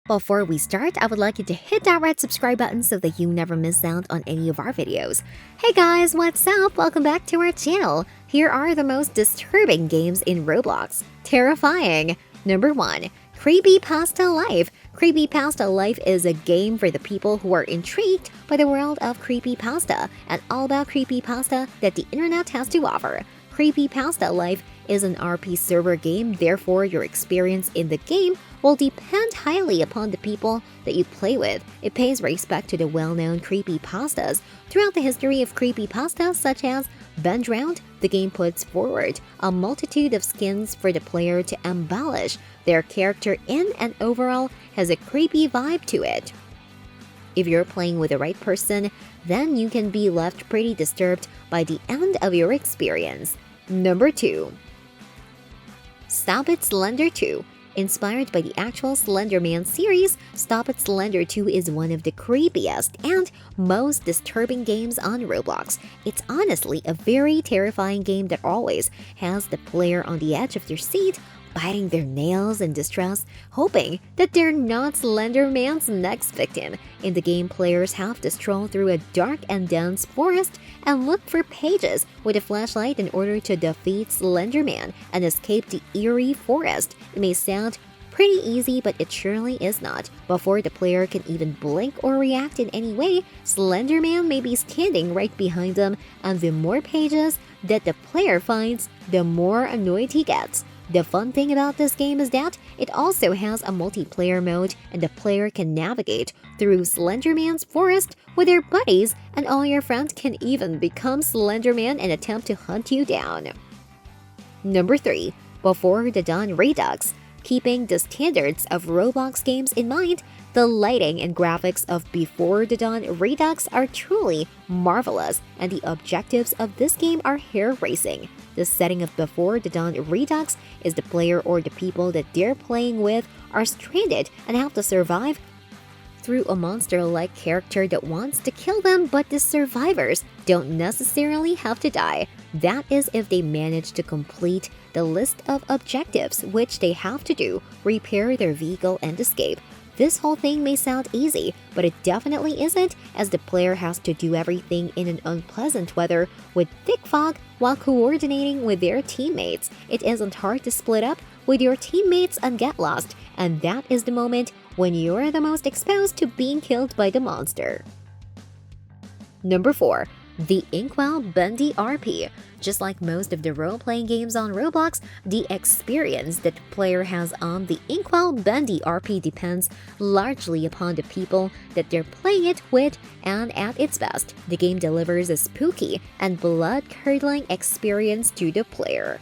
Before we start, I would like you to hit that red subscribe button so that you never miss out on any of our videos. Hey guys, what's up? Welcome back to our channel. Here are the most disturbing games in Roblox. Terrifying. Number 1. Creepypasta Life. Creepypasta Life is a game for the people who are intrigued by the world of creepypasta and all about creepypasta that the internet has to offer. Creepypasta Life is an RP server game, therefore your experience in the game will depend highly upon the people that you play with. It pays respect to the well-known creepypastas. Throughout the history of creepypasta, such as Bend Round, the game puts forward a multitude of skins for the player to embellish their character in, and overall has a creepy vibe to it. If you're playing with the right person, then you can be left pretty disturbed by the end of your experience. Number 2. Stop It Slender 2. Inspired by the actual Slender Man series, Stop It Slender 2 is one of the creepiest and most disturbing games on Roblox. It's honestly a very terrifying game that always has the player on the edge of their seat, biting their nails in distress, hoping that they're not Slender Man's next victim. In the game, players have to stroll through a dark and dense forest and look for pages with a flashlight in order to defeat Slender Man and escape the eerie forest. It may sound pretty easy, but it surely is not. Before the player can even blink or react in any way, Slender Man may be standing right behind them, and the more pages that the player finds, the more annoyed he gets. The fun thing about this game is that it also has a multiplayer mode, and the player can navigate through Slender Man's forest with their buddies, and all your friends can even become Slender Man and attempt to hunt you down. Number 3. Before the Dawn Redux. Keeping the standards of Roblox games in mind, the lighting and graphics of Before the Dawn Redux are truly marvelous, and the objectives of this game are hair-raising. The setting of Before the Dawn Redux is the player or the people that they're playing with are stranded and have to survive through a monster-like character that wants to kill them, but the survivors don't necessarily have to die. That is if they manage to complete the list of objectives which they have to do, repair their vehicle and escape. This whole thing may sound easy, but it definitely isn't, as the player has to do everything in an unpleasant weather with thick fog while coordinating with their teammates. It isn't hard to split up with your teammates and get lost, and that is the moment when you're the most exposed to being killed by the monster. Number 4. The Inkwell Bendy RP. Just like most of the role-playing games on Roblox, the experience that the player has on the Inkwell Bendy RP depends largely upon the people that they're playing it with, and at its best, the game delivers a spooky and blood-curdling experience to the player.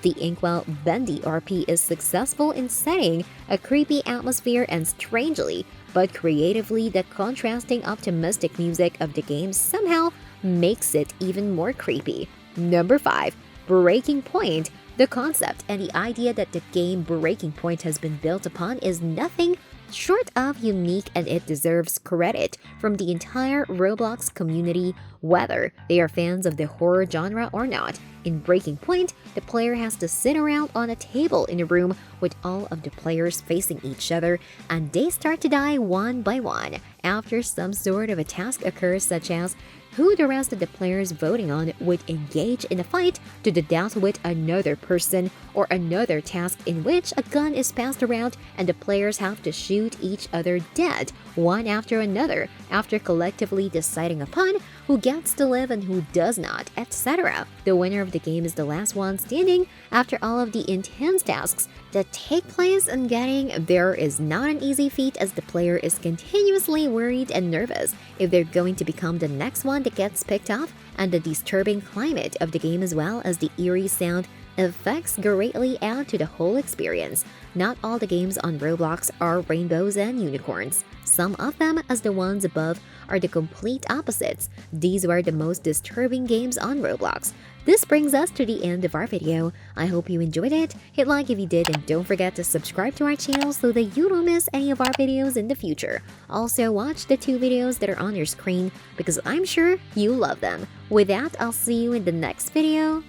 The Inkwell Bendy RP is successful in setting a creepy atmosphere, and strangely but creatively, the contrasting optimistic music of the game somehow makes it even more creepy. Number 5. Breaking Point. The concept and the idea that the game Breaking Point has been built upon is nothing short of unique, and it deserves credit from the entire Roblox community, whether they are fans of the horror genre or not. In Breaking Point, the player has to sit around on a table in a room with all of the players facing each other, and they start to die one by one after some sort of a task occurs, such as who the rest of the players voting on would engage in a fight to the death with another person, or another task in which a gun is passed around and the players have to shoot each other dead one after another after collectively deciding upon who gets to live and who does not, etc. The winner of the game is the last one standing after all of the intense tasks that take place, and getting there is not an easy feat, as the player is continuously worried and nervous if they're going to become the next one that gets picked off, and the disturbing climate of the game as well as the eerie sound effects greatly add to the whole experience. Not all the games on Roblox are rainbows and unicorns. Some of them, as the ones above, are the complete opposites. These were the most disturbing games on Roblox. This brings us to the end of our video. I hope you enjoyed it. Hit like if you did, and don't forget to subscribe to our channel so that you don't miss any of our videos in the future. Also, watch the 2 videos that are on your screen because I'm sure you love them. With that, I'll see you in the next video.